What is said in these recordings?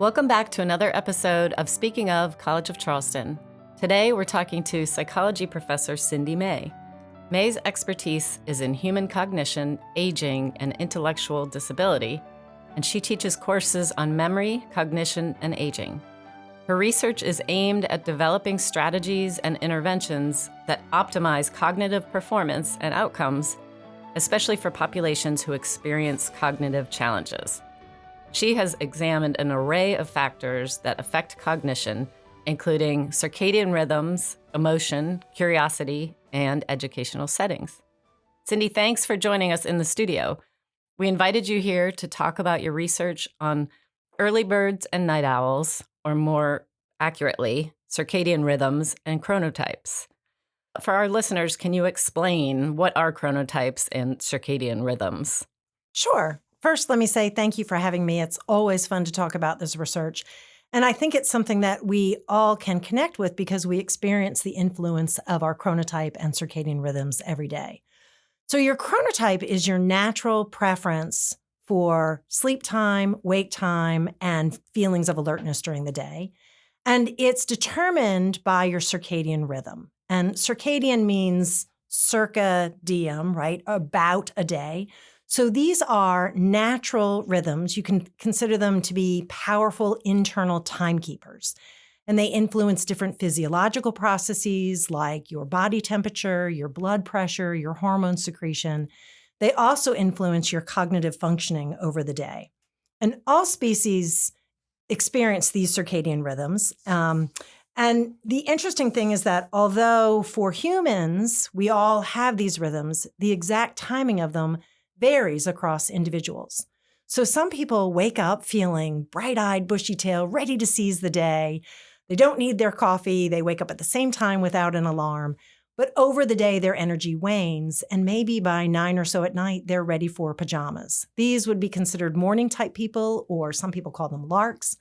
Welcome back to another episode of Speaking of College of Charleston. Today we're talking to psychology professor Cindi May. May's expertise is in human cognition, aging, and intellectual disability, and she teaches courses on memory, cognition, and aging. Her research is aimed at developing strategies and interventions that optimize cognitive performance and outcomes, especially for populations who experience cognitive challenges. She has examined an array of factors that affect cognition, including circadian rhythms, emotion, curiosity, and educational settings. Cindi, thanks for joining us in the studio. We invited you here to talk about your research on early birds and night owls, or more accurately, circadian rhythms and chronotypes. For our listeners, can you explain what are chronotypes and circadian rhythms? Sure. First, let me say thank you for having me. It's always fun to talk about this research. And I think it's something that we all can connect with because we experience the influence of our chronotype and circadian rhythms every day. So your chronotype is your natural preference for sleep time, wake time, and feelings of alertness during the day. And it's determined by your circadian rhythm. And circadian means circa diem, right? About a day. So these are natural rhythms. You can consider them to be powerful internal timekeepers. And they influence different physiological processes like your body temperature, your blood pressure, your hormone secretion. They also influence your cognitive functioning over the day. And all species experience these circadian rhythms. And the interesting thing is that although for humans, we all have these rhythms, the exact timing of them varies across individuals. So some people wake up feeling bright-eyed, bushy-tailed, ready to seize the day. They don't need their coffee. They wake up at the same time without an alarm. But over the day, their energy wanes, and maybe by 9 or so at night, they're ready for pajamas. These would be considered morning-type people, or some people call them larks.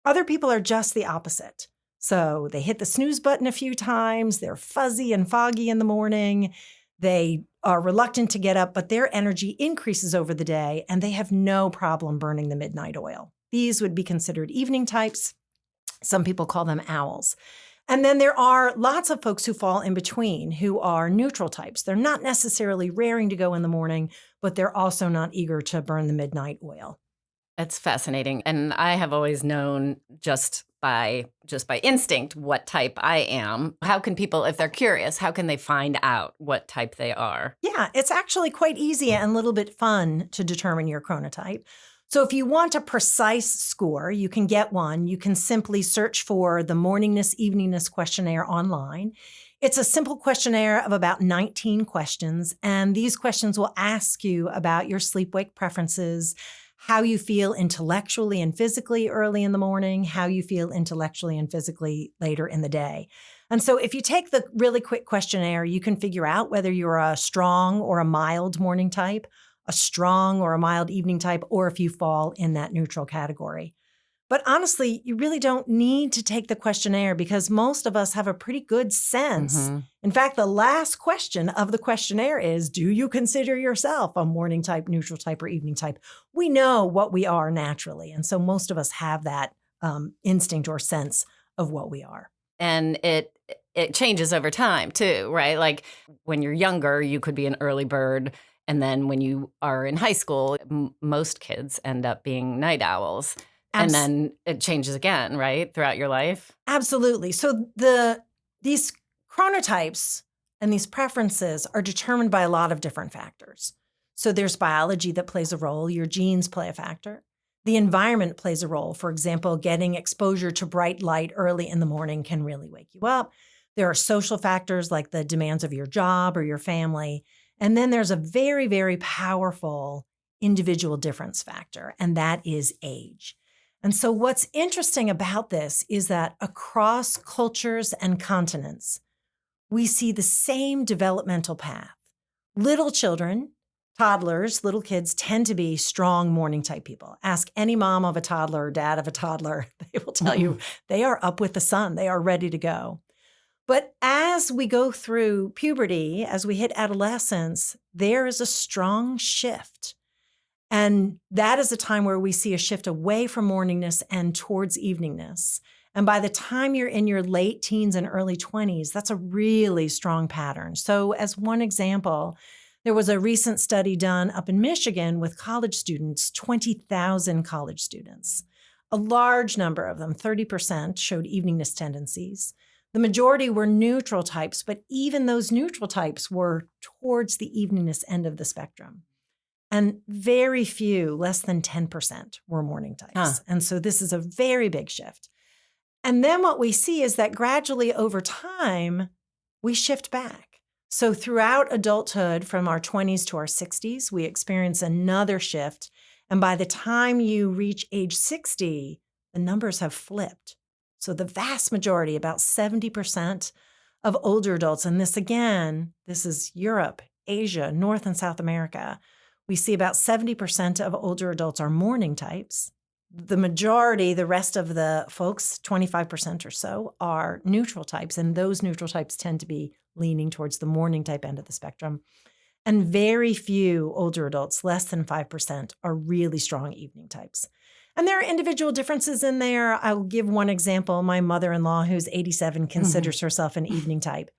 Other people are just the opposite. So they hit the snooze button a few times. They're fuzzy and foggy in the morning. They are reluctant to get up, but their energy increases over the day, and they have no problem burning the midnight oil. These would be considered evening types. Some people call them owls. And then there are lots of folks who fall in between, who are neutral types. They're not necessarily raring to go in the morning, but they're also not eager to burn the midnight oil. That's fascinating. And I have always known just by instinct what type I am. How can people, if they're curious, how can they find out what type they are? Yeah, it's actually quite easy and a little bit fun to determine your chronotype. So if you want a precise score, you can get one. You can simply search for the Morningness-Eveningness Questionnaire online. It's a simple questionnaire of about 19 questions, and these questions will ask you about your sleep-wake preferences, how you feel intellectually and physically early in the morning, how you feel intellectually and physically later in the day. And so if you take the really quick questionnaire, you can figure out whether you're a strong or a mild morning type, a strong or a mild evening type, or if you fall in that neutral category. But honestly, you really don't need to take the questionnaire because most of us have a pretty good sense. Mm-hmm. In fact, the last question of the questionnaire is, do you consider yourself a morning type, neutral type, or evening type? We know what we are naturally. And so most of us have that instinct or sense of what we are. And it changes over time too, right? Like when you're younger, you could be an early bird. And then when you are in high school, most kids end up being night owls. And then it changes again, right, throughout your life? Absolutely. So these chronotypes and these preferences are determined by a lot of different factors. So there's biology that plays a role. Your genes play a factor. The environment plays a role. For example, getting exposure to bright light early in the morning can really wake you up. There are social factors like the demands of your job or your family. And then there's a very, very powerful individual difference factor, and that is age. And so what's interesting about this is that across cultures and continents, we see the same developmental path. Little children, toddlers, little kids tend to be strong morning type people. Ask any mom of a toddler or dad of a toddler, they will tell you they are up with the sun. They are ready to go. But as we go through puberty, as we hit adolescence, there is a strong shift. And that is a time where we see a shift away from morningness and towards eveningness. And by the time you're in your late teens and early 20s, that's a really strong pattern. So as one example, there was a recent study done up in Michigan with college students, 20,000 college students. A large number of them, 30%, showed eveningness tendencies. The majority were neutral types, but even those neutral types were towards the eveningness end of the spectrum. And very few, less than 10%, were morning types. And so this is a very big shift. And then what we see is that gradually over time, we shift back. So throughout adulthood, from our 20s to our 60s, we experience another shift. And by the time you reach age 60, the numbers have flipped. So the vast majority, about 70% of older adults, and this again, this is Europe, Asia, North and South America, we see about 70% of older adults are morning types. The majority, the rest of the folks, 25% or so, are neutral types. And those neutral types tend to be leaning towards the morning type end of the spectrum. And very few older adults, less than 5%, are really strong evening types. And there are individual differences in there. I'll give one example. My mother-in-law, who's 87, considers herself an evening type.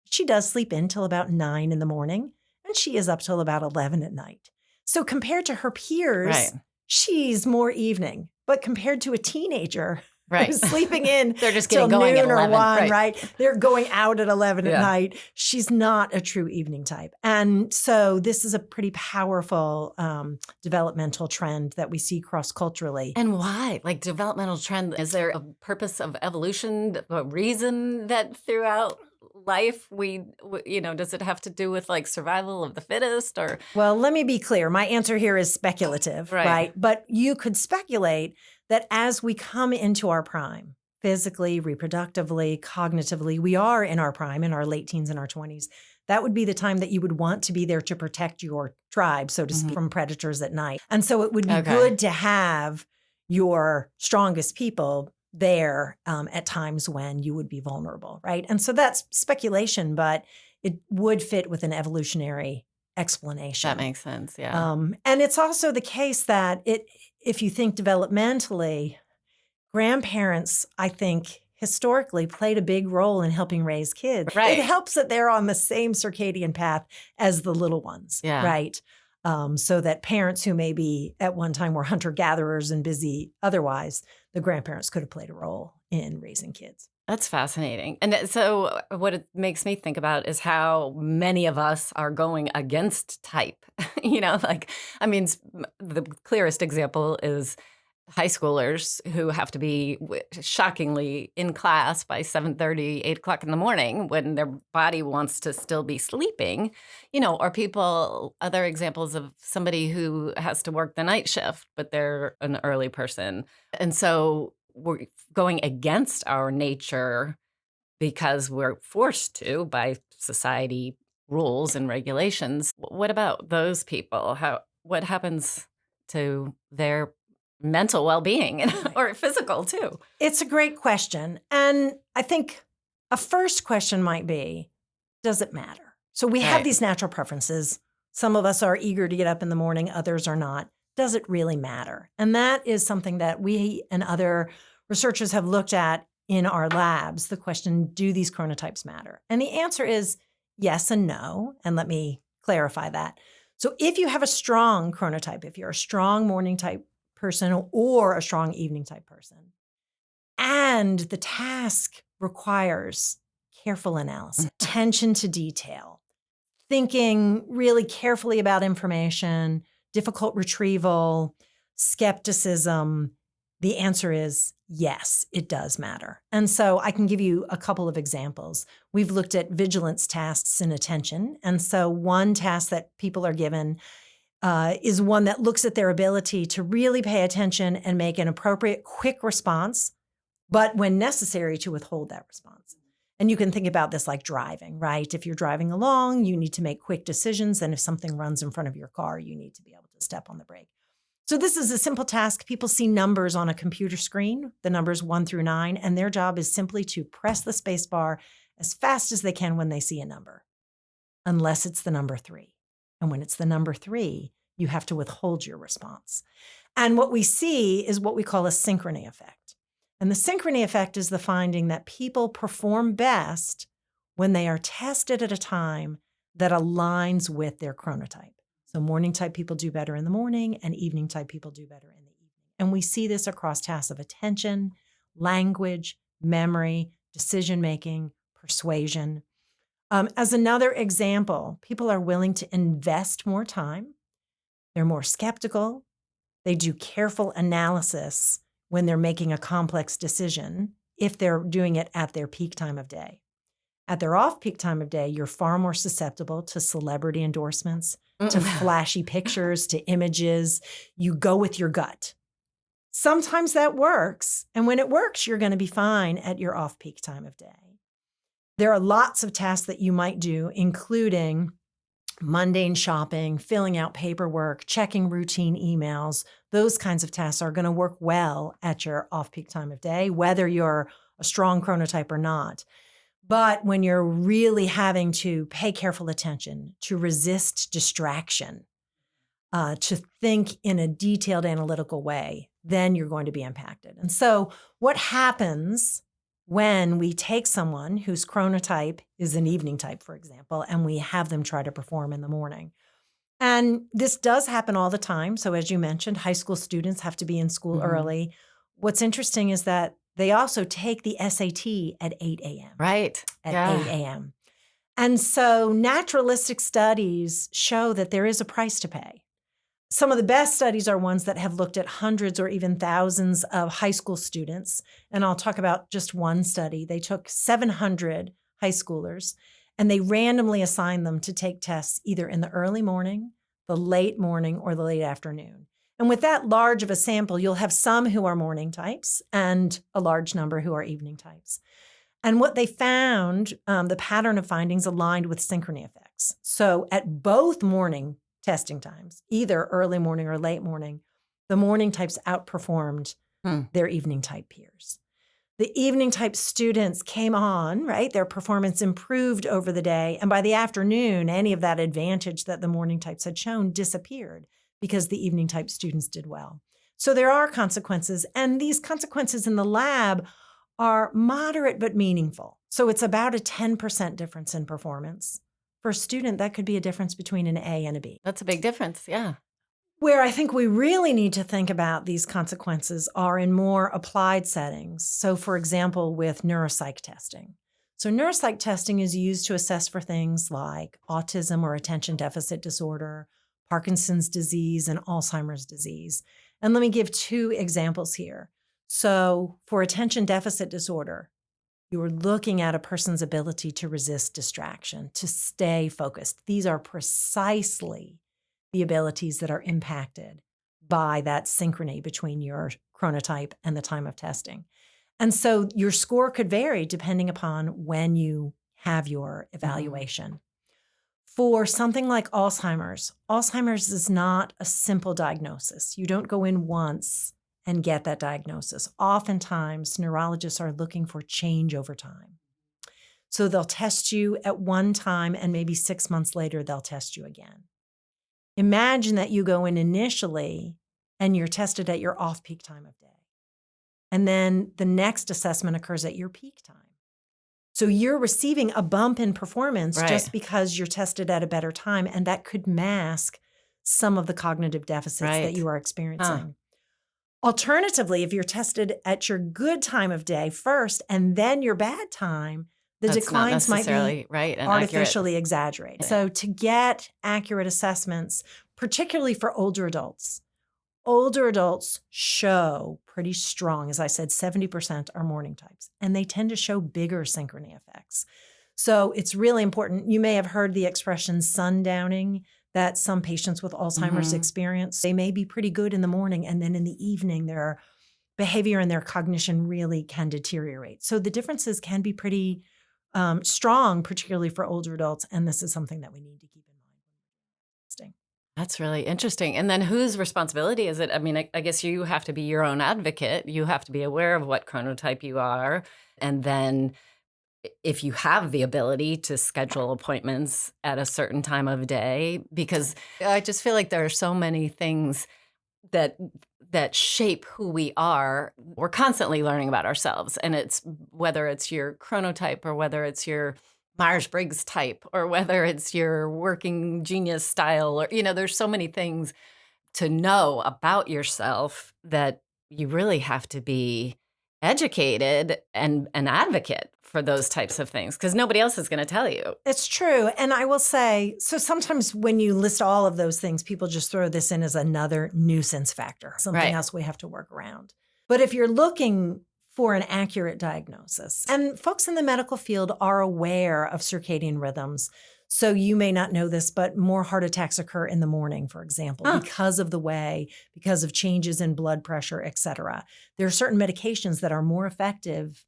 She does sleep in till about 9 in the morning, and she is up till about 11 at night. So compared to her peers, she's more evening. But compared to a teenager who's sleeping in they're just till getting going noon at 11, or 1, right? They're going out at 11 at night. She's not a true evening type. And so this is a pretty powerful developmental trend that we see cross-culturally. And why? Like developmental trend, is there a purpose of evolution, a reason that throughout life does it have to do with like survival of the fittest or? Well, let me be clear. My answer here is speculative, right? But you could speculate that as we come into our prime, physically, reproductively, cognitively, we are in our prime, in our late teens and our 20s. That would be the time that you would want to be there to protect your tribe, so to speak, from predators at night. And so it would be good to have your strongest people there at times when you would be vulnerable, right? And so that's speculation, but it would fit with an evolutionary explanation. That makes sense, yeah. And it's also the case that if you think developmentally, grandparents, I think, historically played a big role in helping raise kids. Right. It helps that they're on the same circadian path as the little ones, right? So that parents who maybe at one time were hunter-gatherers and busy otherwise, the grandparents could have played a role in raising kids. That's fascinating. And so what it makes me think about is how many of us are going against type. The clearest example is high schoolers who have to be shockingly in class by 7:30, 8 o'clock in the morning when their body wants to still be sleeping, or other examples of somebody who has to work the night shift, but they're an early person. And so we're going against our nature because we're forced to by society rules and regulations. What about those people? What happens to their mental well-being or physical too? It's a great question. And I think a first question might be, does it matter? So we have these natural preferences. Some of us are eager to get up in the morning, others are not. Does it really matter? And that is something that we and other researchers have looked at in our labs. The question, do these chronotypes matter? And the answer is yes and no. And let me clarify that. So if you have a strong chronotype, if you're a strong morning type person or a strong evening type person, and the task requires careful analysis, attention to detail, thinking really carefully about information, difficult retrieval, skepticism, the answer is yes, it does matter. And so I can give you a couple of examples. We've looked at vigilance tasks and attention. And so one task that people are given is one that looks at their ability to really pay attention and make an appropriate, quick response, but when necessary, to withhold that response. And you can think about this like driving, right? If you're driving along, you need to make quick decisions. And if something runs in front of your car, you need to be able to step on the brake. So this is a simple task. People see numbers on a computer screen, the numbers 1 through 9, and their job is simply to press the space bar as fast as they can when they see a number, unless it's the number 3. And when it's the number 3, you have to withhold your response. And what we see is what we call a synchrony effect. And the synchrony effect is the finding that people perform best when they are tested at a time that aligns with their chronotype. So morning type people do better in the morning and evening type people do better in the evening. And we see this across tasks of attention, language, memory, decision-making, persuasion. As another example, people are willing to invest more time. They're more skeptical. They do careful analysis when they're making a complex decision if they're doing it at their peak time of day. At their off-peak time of day, you're far more susceptible to celebrity endorsements, to flashy pictures, to images. You go with your gut. Sometimes that works. And when it works, you're going to be fine at your off-peak time of day. There are lots of tasks that you might do, including mundane shopping, filling out paperwork, checking routine emails. Those kinds of tasks are going to work well at your off-peak time of day, whether you're a strong chronotype or not. But when you're really having to pay careful attention, to resist distraction, to think in a detailed analytical way, then you're going to be impacted. And so what happens when we take someone whose chronotype is an evening type, for example, and we have them try to perform in the morning? And this does happen all the time. So as you mentioned, high school students have to be in school early. What's interesting is that they also take the SAT at 8 a.m. Right. At 8 a.m. And so naturalistic studies show that there is a price to pay. Some of the best studies are ones that have looked at hundreds or even thousands of high school students. And I'll talk about just one study. They took 700 high schoolers and they randomly assigned them to take tests either in the early morning, the late morning, or the late afternoon. And with that large of a sample, you'll have some who are morning types and a large number who are evening types. And what they found, the pattern of findings aligned with synchrony effects. So at both morning testing times, either early morning or late morning, the morning types outperformed their evening type peers. The evening type students came on, right? Their performance improved over the day. And by the afternoon, any of that advantage that the morning types had shown disappeared because the evening type students did well. So there are consequences. And these consequences in the lab are moderate but meaningful. So it's about a 10% difference in performance. For a student, that could be a difference between an A and a B. That's a big difference, yeah. Where I think we really need to think about these consequences are in more applied settings. So for example, with neuropsych testing. So neuropsych testing is used to assess for things like autism or attention deficit disorder, Parkinson's disease, and Alzheimer's disease. And let me give two examples here. So for attention deficit disorder, you're looking at a person's ability to resist distraction, to stay focused. These are precisely the abilities that are impacted by that synchrony between your chronotype and the time of testing. And so your score could vary depending upon when you have your evaluation. For something like Alzheimer's, Alzheimer's is not a simple diagnosis. You don't go in once and get that diagnosis. Oftentimes, neurologists are looking for change over time. So they'll test you at one time and maybe 6 months later, they'll test you again. Imagine that you go in initially and you're tested at your off-peak time of day. And then the next assessment occurs at your peak time. So you're receiving a bump in performance just because you're tested at a better time, and that could mask some of the cognitive deficits that you are experiencing. Alternatively, if you're tested at your good time of day first and then your bad time, the declines might be artificially exaggerated. So to get accurate assessments, particularly for older adults show pretty strong, as I said, 70% are morning types, and they tend to show bigger synchrony effects. So it's really important. You may have heard the expression sundowning that some patients with Alzheimer's experience. They may be pretty good in the morning, and then in the evening, their behavior and their cognition really can deteriorate. So the differences can be pretty strong, particularly for older adults, and this is something that we need to keep in mind. That's really interesting. And then whose responsibility is it? I mean, I guess you have to be your own advocate. You have to be aware of what chronotype you are, and then if you have the ability to schedule appointments at a certain time of day, because I just feel like there are so many things that shape who we are. We're constantly learning about ourselves, and it's whether it's your chronotype or whether it's your Myers-Briggs type or whether it's your working genius style, or there's so many things to know about yourself that you really have to be educated and an advocate for those types of things, because nobody else is going to tell you. It's true. And I will say, so sometimes when you list all of those things, people just throw this in as another nuisance factor, something else we have to work around. But if you're looking for an accurate diagnosis, and folks in the medical field are aware of circadian rhythms, so you may not know this, but more heart attacks occur in the morning, for example, because of changes in blood pressure, et cetera. There are certain medications that are more effective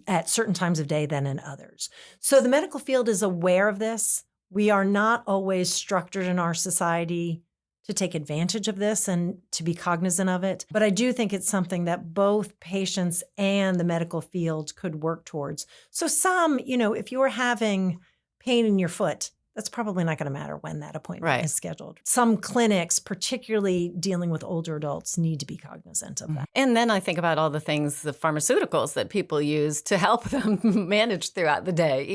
at certain times of day than in others. So the medical field is aware of this. We are not always structured in our society to take advantage of this and to be cognizant of it. But I do think it's something that both patients and the medical field could work towards. So some, if you're having pain in your foot, that's probably not going to matter when that appointment is scheduled. Some clinics, particularly dealing with older adults, need to be cognizant of that. And then I think about all the things, the pharmaceuticals that people use to help them manage throughout the day.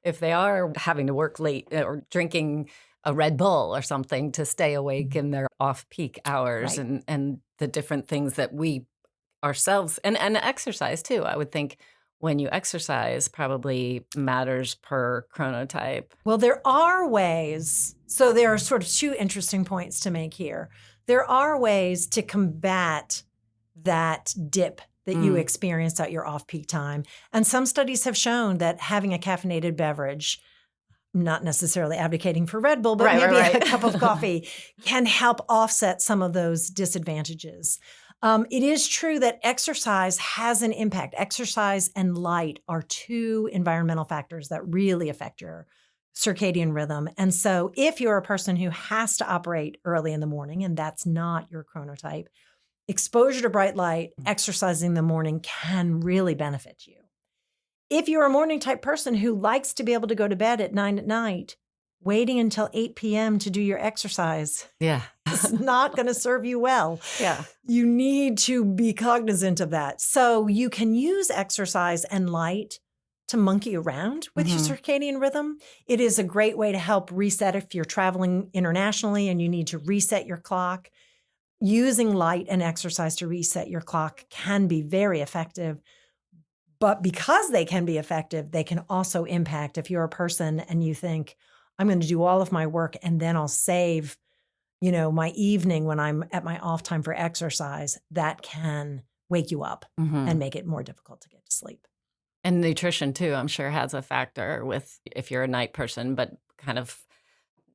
If they are having to work late or drinking a Red Bull or something to stay awake in their off-peak hours, and the different things that we ourselves, and exercise too, I would think. When you exercise probably matters per chronotype. Well, there are ways. So there are sort of two interesting points to make here. There are ways to combat that dip that you experience at your off-peak time. And some studies have shown that having a caffeinated beverage, not necessarily advocating for Red Bull, but maybe a cup of coffee, can help offset some of those disadvantages. It is true that exercise has an impact. Exercise and light are two environmental factors that really affect your circadian rhythm. And so if you're a person who has to operate early in the morning and that's not your chronotype, exposure to bright light, exercising in the morning can really benefit you. If you're a morning type person who likes to be able to go to bed at 9 at night, waiting until 8 p.m. to do your exercise is not going to serve you well. You need to be cognizant of that. So you can use exercise and light to monkey around with your circadian rhythm. It is a great way to help reset if you're traveling internationally and you need to reset your clock. Using light and exercise to reset your clock can be very effective. But because they can be effective, they can also impact if you're a person and you think, I'm going to do all of my work and then I'll save, my evening when I'm at my off time for exercise. That can wake you up and make it more difficult to get to sleep. And nutrition too, I'm sure, has a factor with if you're a night person, but kind of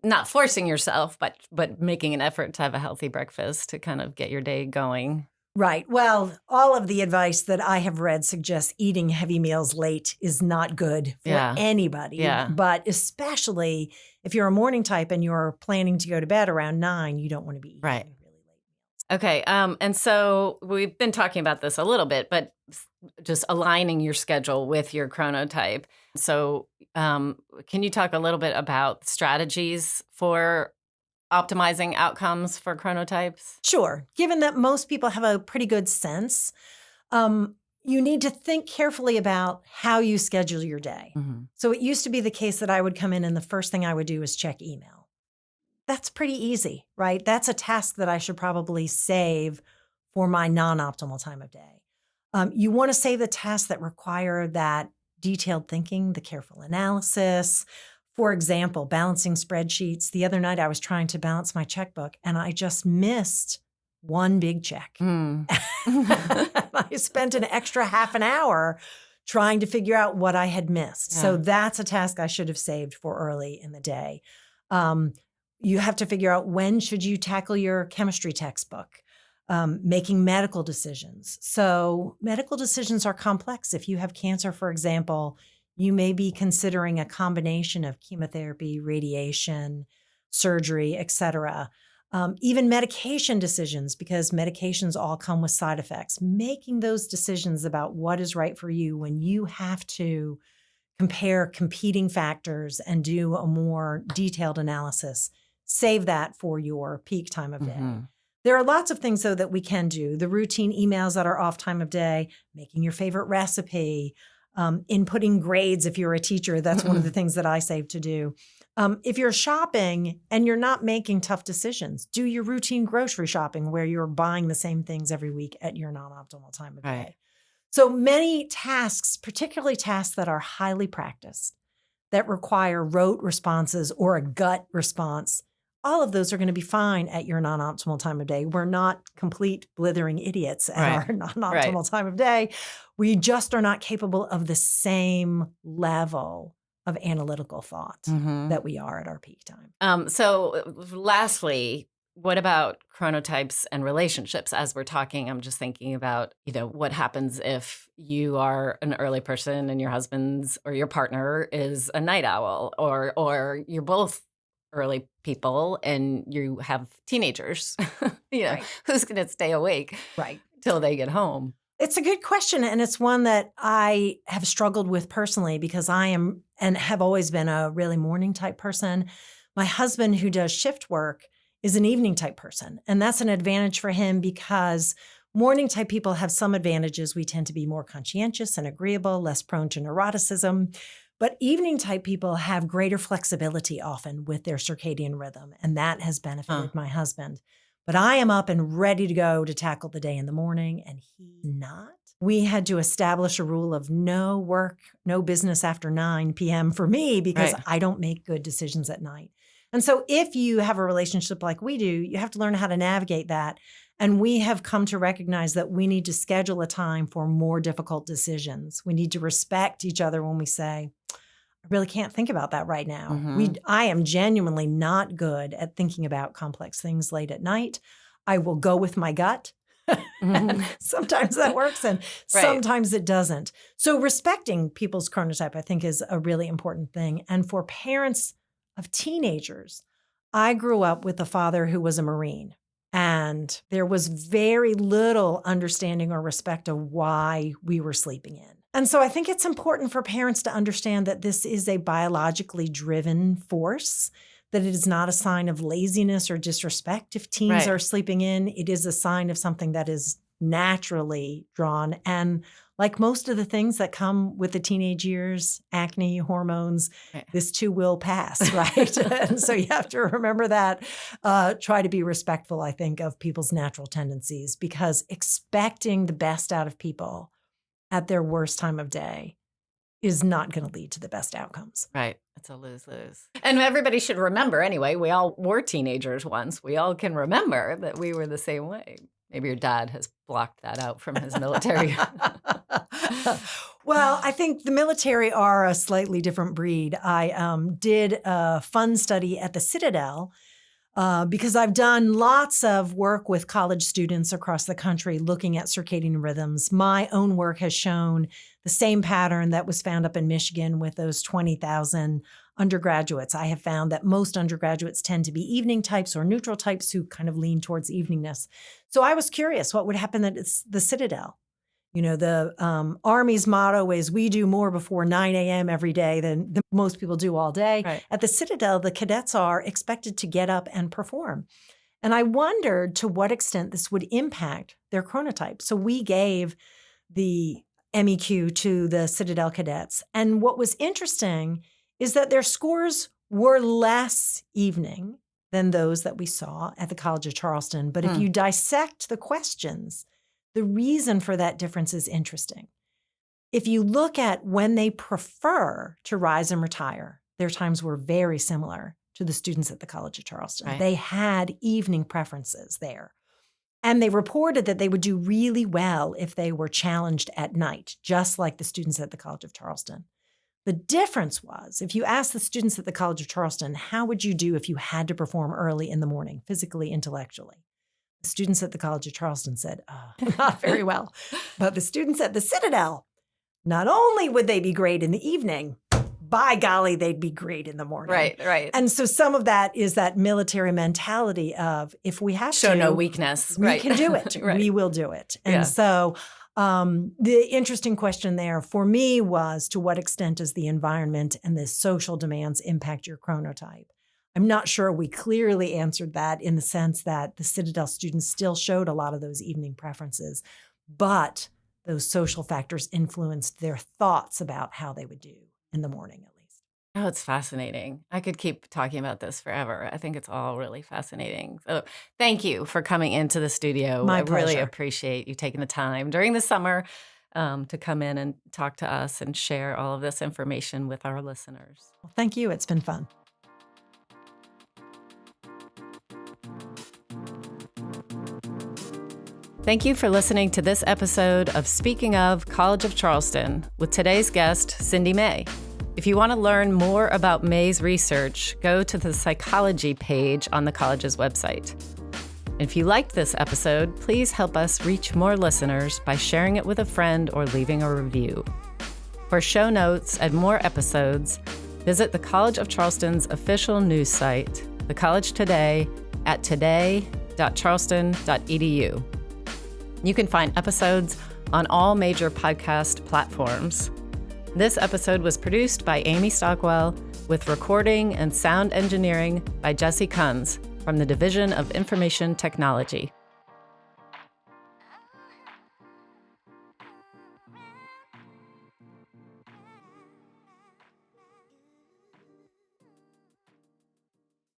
not forcing yourself, but making an effort to have a healthy breakfast to kind of get your day going. Right. Well, all of the advice that I have read suggests eating heavy meals late is not good for anybody. But especially if you're a morning type and you're planning to go to bed around 9, you don't want to be eating really late. Okay. And so we've been talking about this a little bit, but just aligning your schedule with your chronotype. So can you talk a little bit about strategies for optimizing outcomes for chronotypes? Sure. Given that most people have a pretty good sense, you need to think carefully about how you schedule your day. So it used to be the case that I would come in and the first thing I would do is check email. That's pretty easy, right? That's a task that I should probably save for my non-optimal time of day. You want to save the tasks that require that detailed thinking, the careful analysis. For example, balancing spreadsheets. The other night I was trying to balance my checkbook and I just missed one big check. I spent an extra half an hour trying to figure out what I had missed. So that's a task I should have saved for early in the day. You have to figure out when should you tackle your chemistry textbook, making medical decisions. So medical decisions are complex. If you have cancer, for example, you may be considering a combination of chemotherapy, radiation, surgery, et cetera. Even medication decisions, because medications all come with side effects. Making those decisions about what is right for you when you have to compare competing factors and do a more detailed analysis. Save that for your peak time of day. Mm-hmm. There are lots of things, though, that we can do. The routine emails that are off time of day, making your favorite recipe, inputting grades if you're a teacher. That's one of the things that I save to do. If you're shopping and you're not making tough decisions, do your routine grocery shopping where you're buying the same things every week at your non-optimal time of day. So many tasks, particularly tasks that are highly practiced, that require rote responses or a gut response, all of those are going to be fine at your non-optimal time of day. We're not complete blithering idiots at our non-optimal time of day. We just are not capable of the same level of analytical thought that we are at our peak time. So lastly, what about chronotypes and relationships? As we're talking, I'm just thinking about, what happens if you are an early person and your husband's or your partner is a night owl, or you're both early people and you have teenagers, who's going to stay awake till they get home? It's a good question, and it's one that I have struggled with personally because I am and have always been a really morning type person. My husband, who does shift work, is an evening type person, and that's an advantage for him because morning type people have some advantages. We tend to be more conscientious and agreeable, less prone to neuroticism. But evening type people have greater flexibility often with their circadian rhythm, and that has benefited my husband. But I am up and ready to go to tackle the day in the morning, and he's not. We had to establish a rule of no work, no business after 9 p.m. for me because I don't make good decisions at night. And so if you have a relationship like we do, you have to learn how to navigate that. And we have come to recognize that we need to schedule a time for more difficult decisions. We need to respect each other when we say, I really can't think about that right now. I am genuinely not good at thinking about complex things late at night. I will go with my gut. Sometimes that works and sometimes it doesn't. So respecting people's chronotype, I think, is a really important thing. And for parents of teenagers, I grew up with a father who was a Marine. And there was very little understanding or respect of why we were sleeping in. And so I think it's important for parents to understand that this is a biologically driven force, that it is not a sign of laziness or disrespect if teens are sleeping in. It is a sign of something that is naturally drawn. And like most of the things that come with the teenage years, acne, hormones, this too will pass, right? And so you have to remember that. Try to be respectful, I think, of people's natural tendencies, because expecting the best out of people at their worst time of day is not going to lead to the best outcomes. Right. It's a lose-lose. And everybody should remember, anyway, we all were teenagers once. We all can remember that we were the same way. Maybe your dad has blocked that out from his military. Well, I think the military are a slightly different breed. I did a fun study at the Citadel because I've done lots of work with college students across the country looking at circadian rhythms. My own work has shown the same pattern that was found up in Michigan with those 20,000 undergraduates. I have found that most undergraduates tend to be evening types or neutral types who kind of lean towards eveningness. So I was curious what would happen at the Citadel. The Army's motto is we do more before 9 a.m. every day than most people do all day. Right. At the Citadel, the cadets are expected to get up and perform. And I wondered to what extent this would impact their chronotype. So we gave the MEQ to the Citadel cadets. And what was interesting is that their scores were less evening than those that we saw at the College of Charleston. But if you dissect the questions, the reason for that difference is interesting. If you look at when they prefer to rise and retire, their times were very similar to the students at the College of Charleston. Right. They had evening preferences there. And they reported that they would do really well if they were challenged at night, just like the students at the College of Charleston. The difference was, if you asked the students at the College of Charleston, how would you do if you had to perform early in the morning, physically, intellectually? The students at the College of Charleston said, not very well. But the students at the Citadel, not only would they be great in the evening, by golly, they'd be great in the morning. Right. And so some of that is that military mentality of if we have Show to, no weakness. we can do it. Right. We will do it. And so the interesting question there for me was, to what extent does the environment and the social demands impact your chronotype? I'm not sure we clearly answered that, in the sense that the Citadel students still showed a lot of those evening preferences, but those social factors influenced their thoughts about how they would do in the morning, at least. Oh, it's fascinating. I could keep talking about this forever. I think it's all really fascinating. So thank you for coming into the studio. My I really pleasure. appreciate you taking the time during the summer to come in and talk to us and share all of this information with our listeners. Well, thank you. It's been fun. Thank you for listening to this episode of Speaking of College of Charleston with today's guest, Cindi May. If you want to learn more about May's research, go to the psychology page on the college's website. If you liked this episode, please help us reach more listeners by sharing it with a friend or leaving a review. For show notes and more episodes, visit the College of Charleston's official news site, The College Today, at today.charleston.edu. You can find episodes on all major podcast platforms. This episode was produced by Amy Stockwell, with recording and sound engineering by Jesse Kunz from the Division of Information Technology.